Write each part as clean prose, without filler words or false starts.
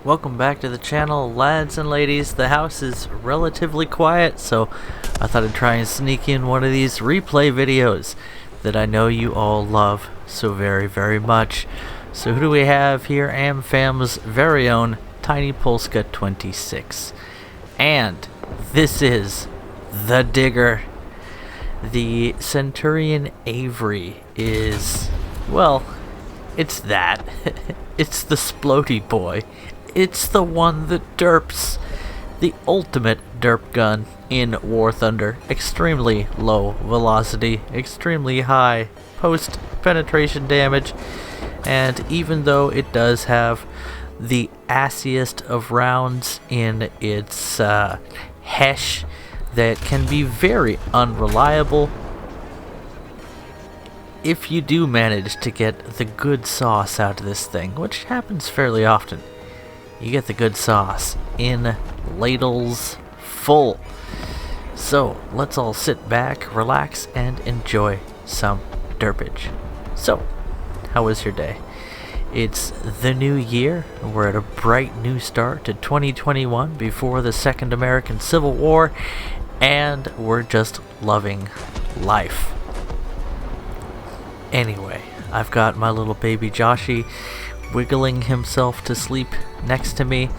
Welcome back to the channel, lads and ladies. The house is relatively quiet, so I thought I'd try and sneak in one of these replay videos that I know you all love so very much. So who do we have here? AmFam's very own TinyPolska26. And this is the Digger. The Centurion Avery is, well, it's that. It's the splody boy. It's the one that derps. The ultimate derp gun in War Thunder. Extremely low velocity, extremely high post-penetration damage, and even though it does have the assiest of rounds in its hesh that can be very unreliable, if you do manage to get the good sauce out of this thing, which happens fairly often, you get the good sauce in ladles full. So let's all sit back, relax, and enjoy some derpage. So, how was your day? It's the new year. We're at a bright new start to 2021 before the Second American Civil War, and we're just loving life. Anyway, I've got my little baby Joshy wiggling himself to sleep next to me,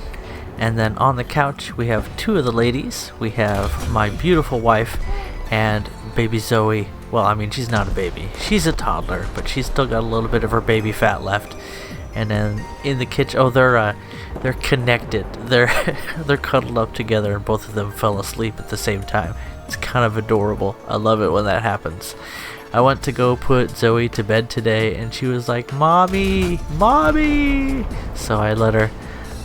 and then on the couch we have two of the ladies. We have my beautiful wife and baby Zoe. Well, I mean, she's not a baby, she's a toddler, but she's still got a little bit of her baby fat left. And then in the kitchen, oh, they're connected, they're cuddled up together, and both of them fell asleep at the same time. It's kind of adorable. I love it when that happens. I went to go put Zoe to bed today, and she was like, "Mommy, mommy!" So I let her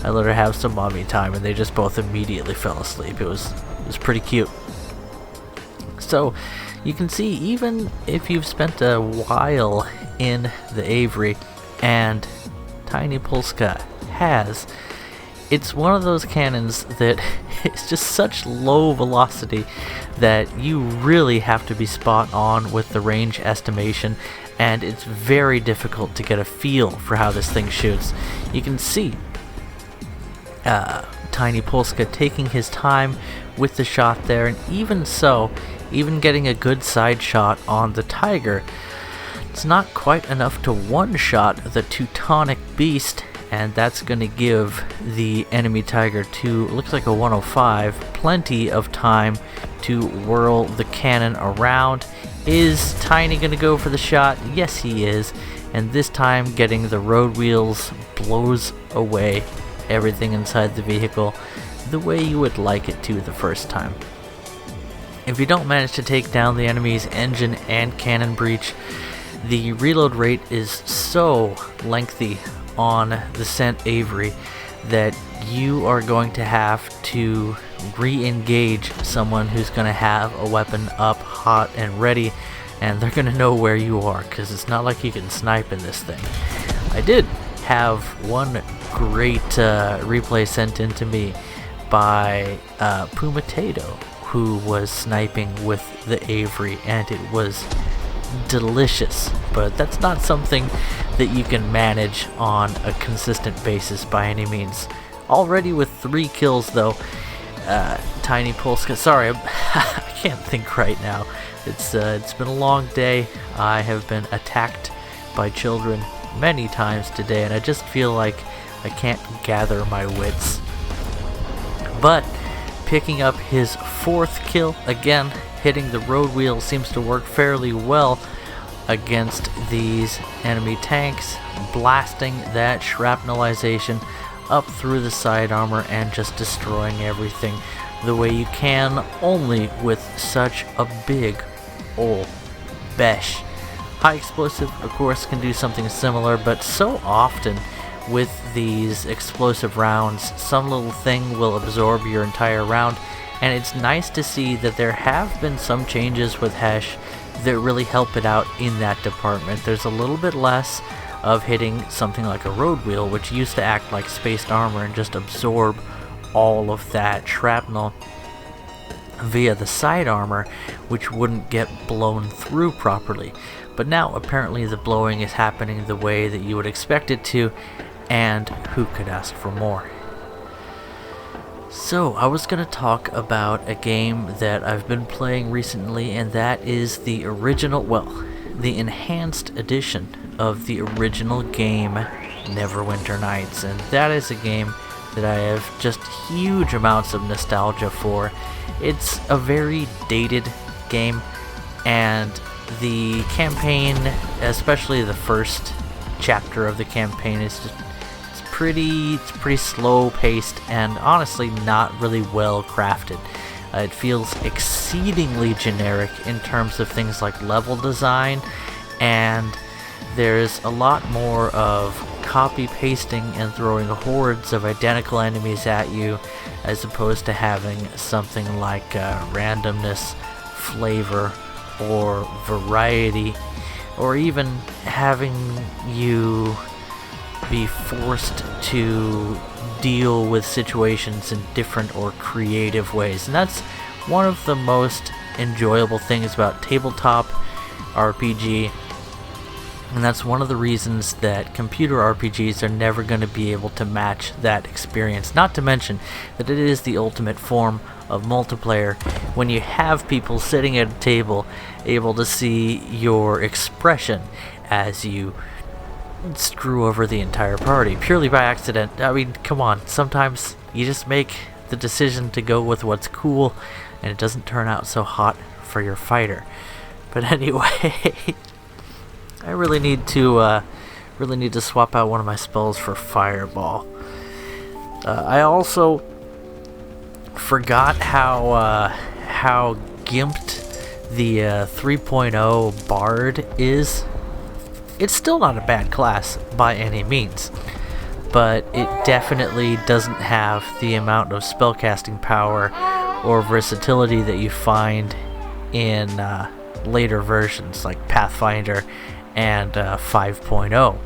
have some mommy time, and they just both immediately fell asleep. It was pretty cute. So you can see, even if you've spent a while in the Avery, and Tiny Polska has, it's one of those cannons that it's just such low velocity that you really have to be spot on with the range estimation, and it's very difficult to get a feel for how this thing shoots. You can see Tiny Polska taking his time with the shot there, and even so, even getting a good side shot on the Tiger, it's not quite enough to one-shot the Teutonic Beast, and that's going to give the enemy Tiger to, looks like a 105, plenty of time to whirl the cannon around. Is Tiny going to go for the shot? Yes, he is, and this time getting the road wheels blows away everything inside the vehicle the way you would like it to the first time. If you don't manage to take down the enemy's engine and cannon breach, the reload rate is so lengthy on the Cent Avery that you are going to have to re-engage someone who's going to have a weapon up hot and ready, and they're going to know where you are, because it's not like you can snipe in this thing. I did have one great replay sent in to me by PumaTato, who was sniping with the Avery, and it was delicious, but that's not something that you can manage on a consistent basis by any means. Already with 3 kills though, Tiny Polska, sorry, I can't think right now. It's been a long day. I have been attacked by children many times today, and I just feel like I can't gather my wits. But picking up his 4th kill, again, hitting the road wheel seems to work fairly well against these enemy tanks, blasting that shrapnelization up through the side armor and just destroying everything the way you can only with such a big ol' besh. High explosive, of course, can do something similar, but so often with these explosive rounds, some little thing will absorb your entire round, and it's nice to see that there have been some changes with Hesh that really help it out in that department. There's a little bit less of hitting something like a road wheel, which used to act like spaced armor and just absorb all of that shrapnel via the side armor, which wouldn't get blown through properly. But now apparently the blowing is happening the way that you would expect it to, and who could ask for more? So, I was going to talk about a game that I've been playing recently, and that is the the enhanced edition of the original game, Neverwinter Nights. And that is a game that I have just huge amounts of nostalgia for. It's a very dated game, and the campaign, especially the first chapter of the campaign, is just it's pretty slow paced and honestly not really well crafted. It feels exceedingly generic in terms of things like level design, and there's a lot more of copy pasting and throwing hordes of identical enemies at you, as opposed to having something like randomness, flavor, or variety, or even having you be forced to deal with situations in different or creative ways. And that's one of the most enjoyable things about tabletop RPG, and that's one of the reasons that computer RPGs are never going to be able to match that experience. Not to mention that it is the ultimate form of multiplayer when you have people sitting at a table able to see your expression as you screw over the entire party purely by accident. I mean, come on, sometimes you just make the decision to go with what's cool and it doesn't turn out so hot for your fighter. But anyway, I really need to swap out one of my spells for Fireball. I also forgot how gimped the 3.0 Bard is. It's still not a bad class by any means, but it definitely doesn't have the amount of spellcasting power or versatility that you find in later versions like Pathfinder and 5.0.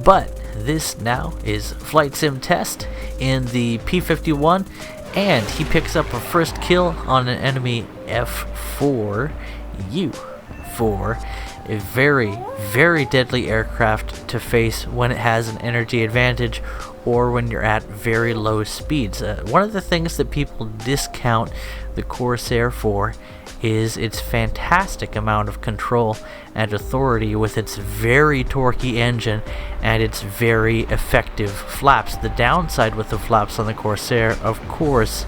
But this now is FlightSimTest in the P-51, and he picks up a first kill on an enemy F4, U4, a very, very deadly aircraft to face when it has an energy advantage or when you're at very low speeds. One of the things that people discount the Corsair for is its fantastic amount of control and authority with its very torquey engine and its very effective flaps. The downside with the flaps on the Corsair, of course,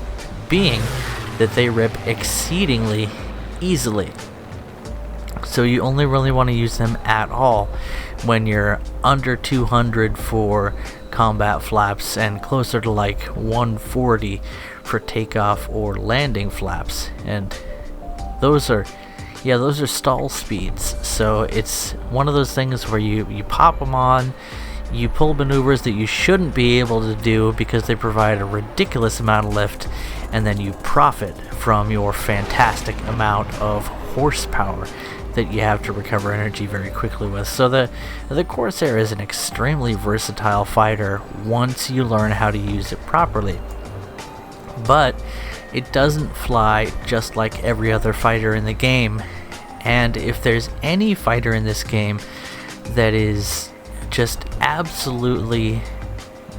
being that they rip exceedingly easily. So you only really want to use them at all when you're under 200 for combat flaps and closer to like 140 for takeoff or landing flaps. And those are stall speeds. So it's one of those things where you pop them on, you pull maneuvers that you shouldn't be able to do because they provide a ridiculous amount of lift, and then you profit from your fantastic amount of horsepower that you have to recover energy very quickly with. So the Corsair is an extremely versatile fighter once you learn how to use it properly. But it doesn't fly just like every other fighter in the game, and if there's any fighter in this game that is just absolutely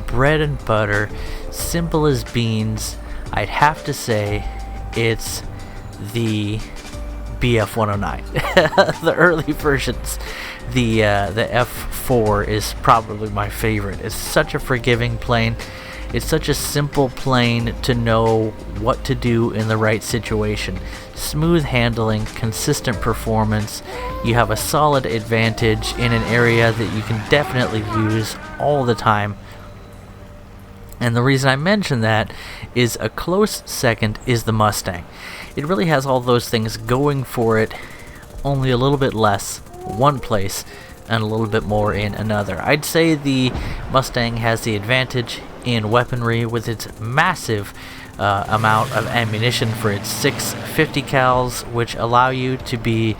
bread and butter, simple as beans, I'd have to say it's the BF-109. The early versions, the F4 is probably my favorite. It's such a forgiving plane. It's such a simple plane to know what to do in the right situation. Smooth handling, consistent performance. You have a solid advantage in an area that you can definitely use all the time. And the reason I mention that is a close second is the Mustang. It really has all those things going for it, only a little bit less one place and a little bit more in another. I'd say the Mustang has the advantage in weaponry with its massive amount of ammunition for its 650 cals, which allow you to be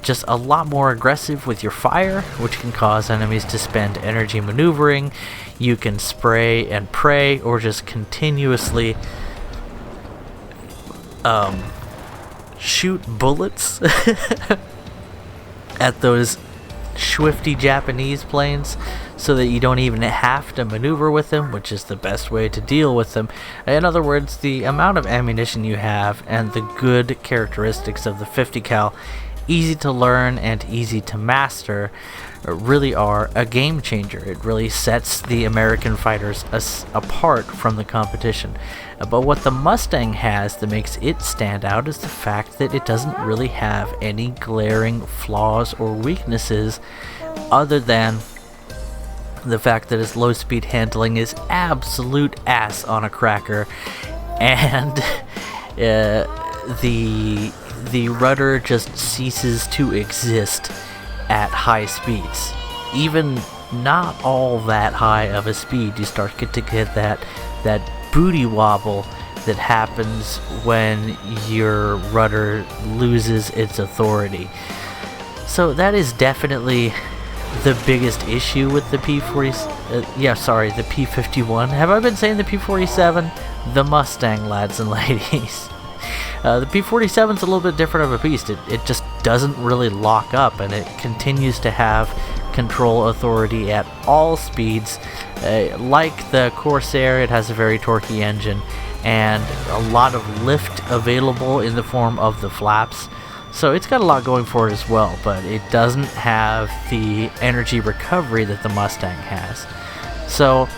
just a lot more aggressive with your fire, which can cause enemies to spend energy maneuvering. You can spray and pray or just continuously shoot bullets at those swifty Japanese planes. so that you don't even have to maneuver with them, which is the best way to deal with them. In other words, the amount of ammunition you have and the good characteristics of the 50 cal, easy to learn and easy to master, really are a game changer. It really sets the American fighters apart from the competition. But what the Mustang has that makes it stand out is the fact that it doesn't really have any glaring flaws or weaknesses other than the fact that its low speed handling is absolute ass on a cracker, and the rudder just ceases to exist at high speeds. Even not all that high of a speed, you start to get that booty wobble that happens when your rudder loses its authority. So that is definitely the biggest issue with the the P51. Have I been saying the P47? The Mustang, lads and ladies. The P47 is a little bit different of a beast. It just doesn't really lock up, and it continues to have control authority at all speeds. Like the Corsair, it has a very torquey engine and a lot of lift available in the form of the flaps. So it's got a lot going for it as well, but it doesn't have the energy recovery that the Mustang has. So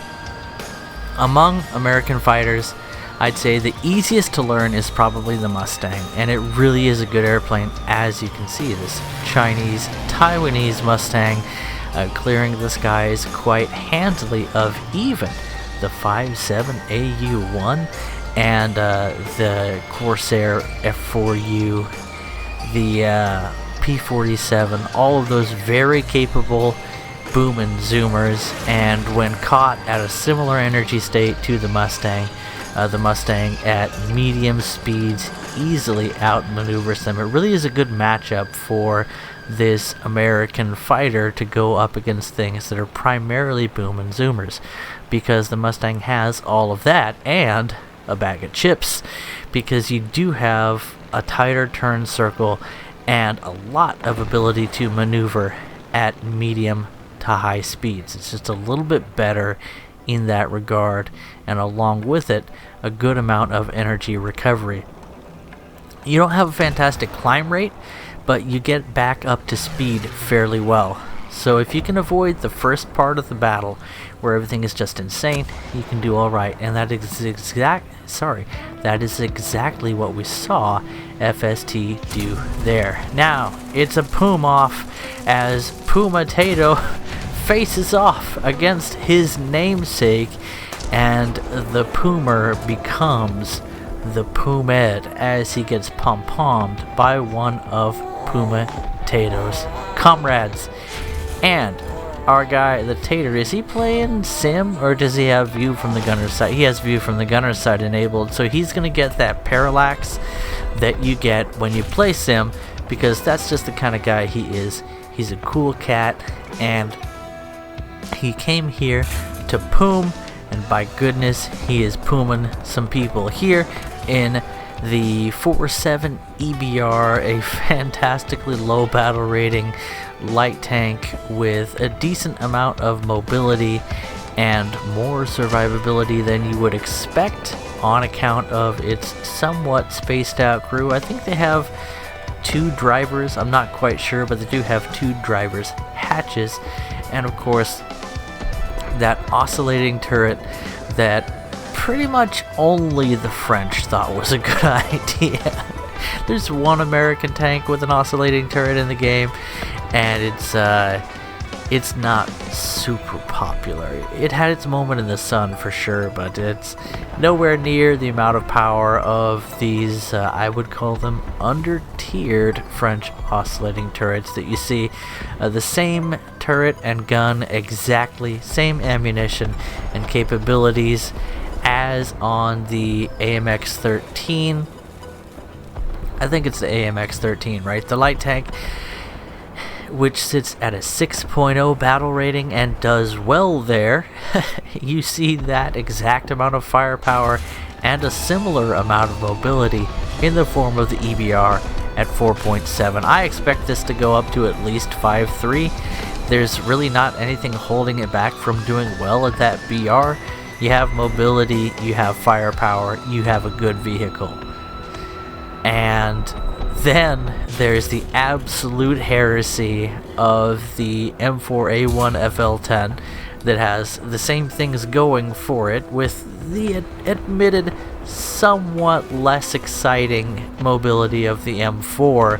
among American fighters, I'd say the easiest to learn is probably the Mustang, and it really is a good airplane. As you can see, this Chinese-Taiwanese Mustang clearing the skies quite handily of even the 57AU1 and the Corsair F4U, the P47, all of those very capable boom and zoomers, and when caught at a similar energy state to the Mustang at medium speeds easily outmaneuvers them. It really is a good matchup for this American fighter to go up against things that are primarily boom and zoomers, because the Mustang has all of that and a bag of chips, because you do have a tighter turn circle and a lot of ability to maneuver at medium to high speeds. It's just a little bit better in that regard, and along with it, a good amount of energy recovery. You don't have a fantastic climb rate, but you get back up to speed fairly well. So if you can avoid the first part of the battle where everything is just insane, you can do alright, and that is exactly what we saw FST do there. Now, it's a Pum off as PumaTato faces off against his namesake, and the Poomer becomes the Pumed as he gets pom-pommed by one of PumaTato's comrades. And our guy, the Tater, is he playing sim, or does he have view from the gunner's side? He has view from the gunner's side enabled, so he's going to get that parallax that you get when you play sim, because that's just the kind of guy he is. He's a cool cat, and he came here to Poom, and by goodness, he is pooming some people here in the 47 EBR, a fantastically low battle rating light tank with a decent amount of mobility and more survivability than you would expect on account of its somewhat spaced out crew. I think they have 2 drivers, I'm not quite sure, but they do have 2 drivers hatches, and of course that oscillating turret that pretty much only the French thought was a good idea. There's one American tank with an oscillating turret in the game, and it's not super popular. It had its moment in the sun for sure, but it's nowhere near the amount of power of these, I would call them under-tiered French oscillating turrets that you see. The same turret and gun, exactly same ammunition and capabilities as on the AMX-13. I think it's the AMX-13, right? The light tank, which sits at a 6.0 battle rating and does well there. You see that exact amount of firepower and a similar amount of mobility in the form of the EBR at 4.7. I expect this to go up to at least 5.3. there's really not anything holding it back from doing well at that BR. You have mobility, you have firepower, you have a good vehicle. And then there's the absolute heresy of the M4A1 FL10 that has the same things going for it, with the admitted somewhat less exciting mobility of the M4,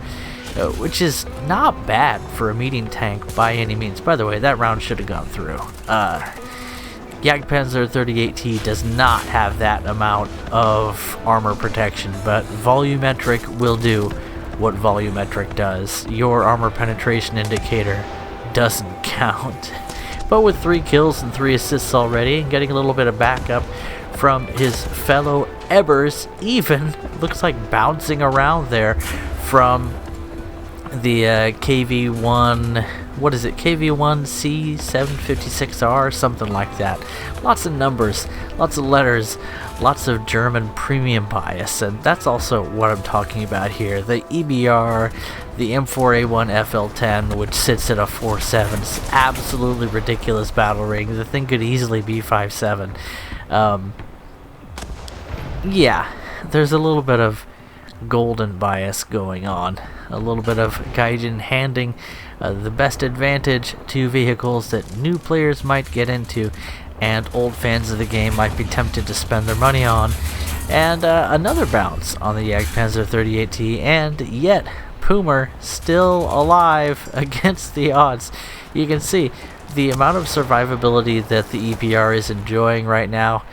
which is not bad for a medium tank by any means. By the way, that round should have gone through. Jagdpanzer 38T does not have that amount of armor protection, but volumetric will do what volumetric does. Your armor penetration indicator doesn't count. But with 3 kills and 3 assists already, and getting a little bit of backup from his fellow Ebbers, even looks like bouncing around there from the KV1, what is it, KV1C756R, something like that. Lots of numbers, lots of letters, lots of German premium bias, and that's also what I'm talking about here. The EBR, the M4A1 FL10, which sits at a 4.7, is absolutely ridiculous battle ring. The thing could easily be 5.7. Yeah, there's a little bit of golden bias going on. A little bit of Gaijin handing the best advantage to vehicles that new players might get into and old fans of the game might be tempted to spend their money on. And another bounce on the Jagdpanzer 38T, and yet Puma still alive against the odds. You can see the amount of survivability that the EPR is enjoying right now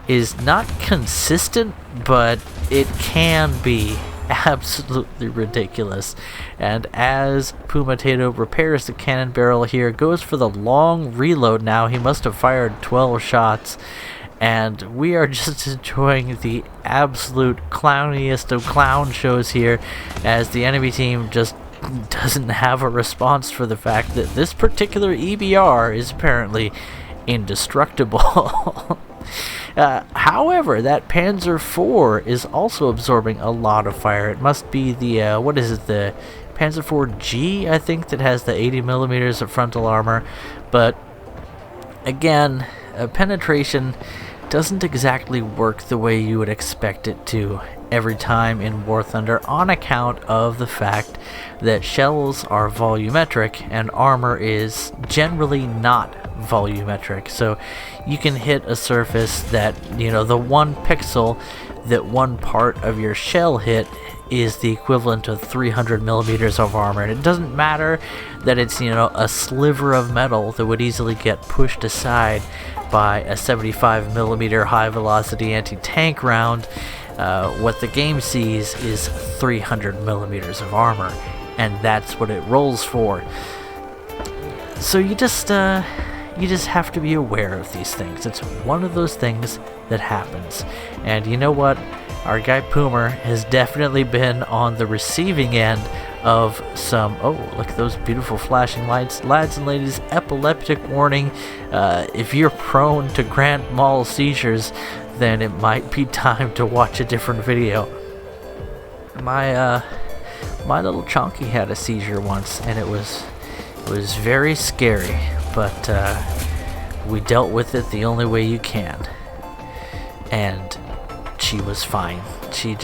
is not consistent, but it can be absolutely ridiculous. And as PumaTato repairs the cannon barrel here, goes for the long reload now. He must have fired 12 shots, and we are just enjoying the absolute clowniest of clown shows here as the enemy team just doesn't have a response for the fact that this particular EBR is apparently indestructible. However, that Panzer IV is also absorbing a lot of fire. It must be the, what is it, the Panzer IV G, I think, that has the 80 millimeters of frontal armor. But, again, penetration doesn't exactly work the way you would expect it to every time in War Thunder, on account of the fact that shells are volumetric and armor is generally not volumetric. So you can hit a surface that, you know, the 1 pixel that one part of your shell hit is the equivalent of 300 millimeters of armor. And it doesn't matter that it's, you know, a sliver of metal that would easily get pushed aside by a 75 millimeter high velocity anti-tank round. What the game sees is 300 millimeters of armor, and that's what it rolls for. So you just have to be aware of these things. It's one of those things that happens. And you know what? Our guy Puma has definitely been on the receiving end of some, oh, look at those beautiful flashing lights. Lads and ladies, epileptic warning. If you're prone to grand mal seizures, then it might be time to watch a different video. My little chonky had a seizure once, and it was very scary, but we dealt with it the only way you can. And she was fine. She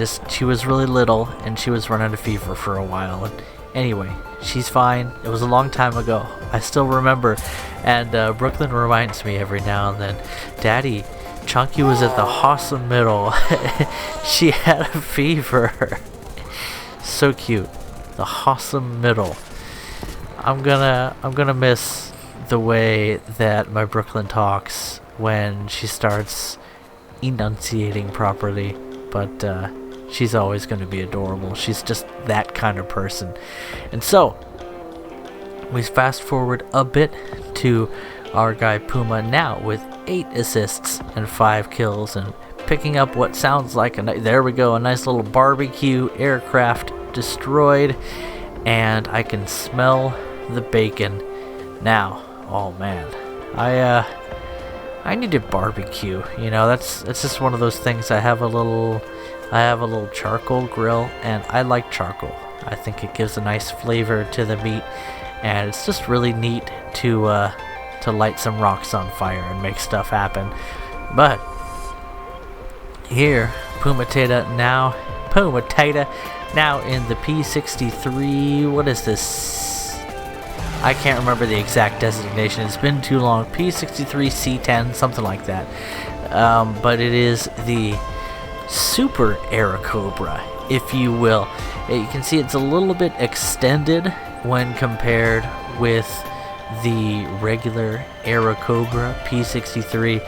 was really little, and she was running a fever for a while. And anyway, she's fine. It was a long time ago. I still remember, and Brooklyn reminds me every now and then, Daddy, Chunky was at the hospital. She had a fever. So cute. The hospital. I'm gonna miss the way that my Brooklyn talks when she starts enunciating properly, but she's always going to be adorable. She's just that kind of person. And so we fast forward a bit to our guy Puma now with 8 assists and 5 kills, and picking up what sounds like a nice little barbecue aircraft destroyed, and I can smell the bacon now. Oh man, I need to barbecue. You know, that's just one of those things. I have a little charcoal grill, and I like charcoal. I think it gives a nice flavor to the meat, and it's just really neat to light some rocks on fire and make stuff happen. But here, PumaTato now in the P63. What is this? I can't remember the exact designation. It's been too long. P63C10, something like that. But it is the Super Airacobra, if you will. You can see it's a little bit extended when compared with the regular Airacobra P63,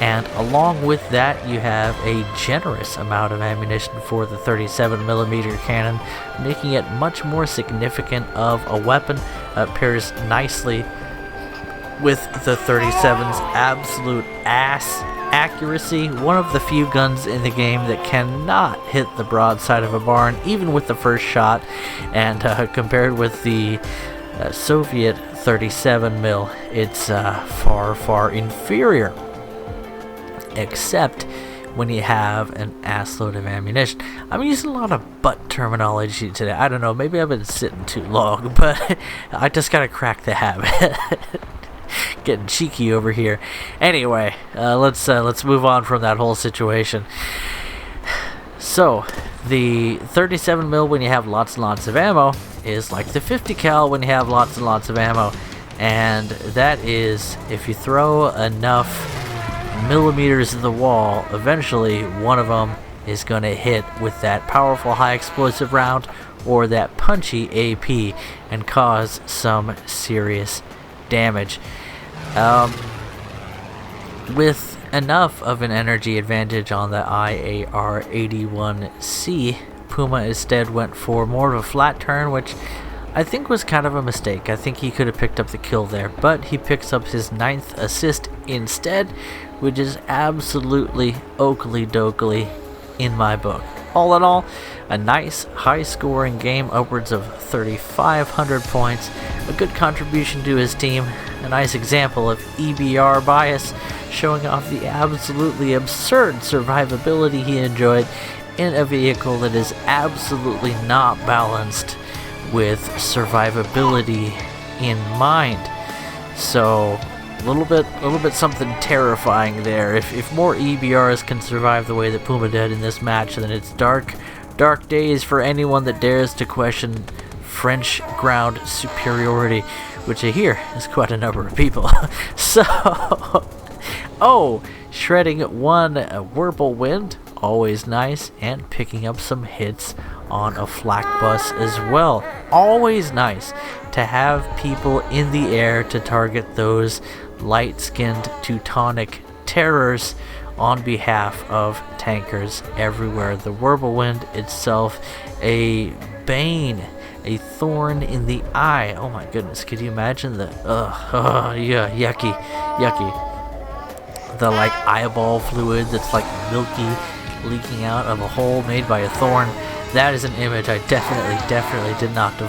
and along with that you have a generous amount of ammunition for the 37mm cannon, making it much more significant of a weapon. Pairs nicely with the 37's absolute ass accuracy, one of the few guns in the game that cannot hit the broadside of a barn even with the first shot, and compared with the Soviet 37mm, it's far inferior, except when you have an assload of ammunition. I'm using a lot of butt terminology today. I don't know, maybe I've been sitting too long, but I just gotta crack the habit. Getting cheeky over here. Anyway, let's move on from that whole situation. So, the 37mm when you have lots and lots of ammo is like the 50 cal when you have lots and lots of ammo, and that is if you throw enough millimeters of the wall, eventually one of them is going to hit with that powerful high explosive round or that punchy AP and cause some serious damage. With enough of an energy advantage on the IAR-81C, Puma instead went for more of a flat turn, which I think was kind of a mistake. I think he could have picked up the kill there, but he picks up his 9th assist instead, which is absolutely oakley dokley in my book. All in all, a nice high-scoring game, upwards of 3,500 points, a good contribution to his team, a nice example of EBR bias, showing off the absolutely absurd survivability he enjoyed in a vehicle that is absolutely not balanced with survivability in mind. So, a little bit something terrifying there. If more EBRs can survive the way that Puma did in this match, then it's dark days for anyone that dares to question French ground superiority, which I hear is quite a number of people. So, shredding one wrpl wind, always nice, and picking up some hits on a flak bus as well. Always nice to have people in the air to target those light-skinned Teutonic terrors on behalf of tankers everywhere. The wrpl wind itself, a bane, a thorn in the eye. Oh my goodness, could you imagine the yeah, yucky. The like eyeball fluid that's like milky leaking out of a hole made by a thorn. That is an image I definitely did not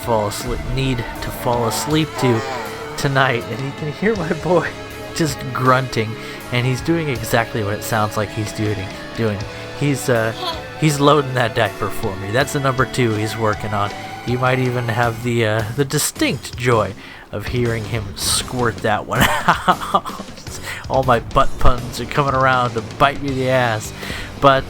need to fall asleep to tonight. And you can hear my boy just grunting, and he's doing exactly what it sounds like he's doing. He's loading that diaper for me. That's the number 2 he's working on. You might even have the distinct joy of hearing him squirt that one out. All my butt puns are coming around to bite me in the ass. But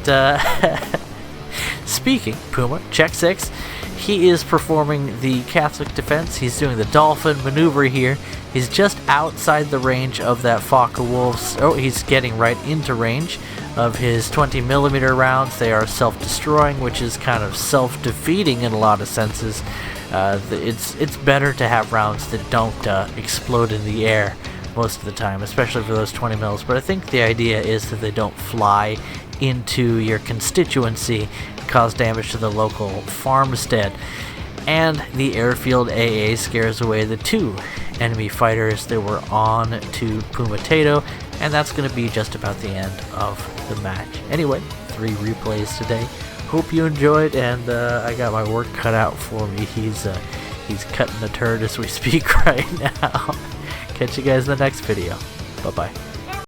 speaking, Puma, check 6, he is performing the Catholic defense. He's doing the dolphin maneuver here. He's just outside the range of that Focke-Wulf's. Oh, he's getting right into range of his 20mm rounds. They are self-destroying, which is kind of self-defeating in a lot of senses. It's better to have rounds that don't explode in the air most of the time, especially for those 20mm. But I think the idea is that they don't fly into your constituency and cause damage to the local farmstead. And the airfield AA scares away the 2 enemy fighters that were on to PumaTato, and that's going to be just about the end of the match. Anyway, 3 replays today. Hope you enjoyed, and I got my work cut out for me. He's cutting the turd as we speak right now. Catch you guys in the next video. Bye-bye.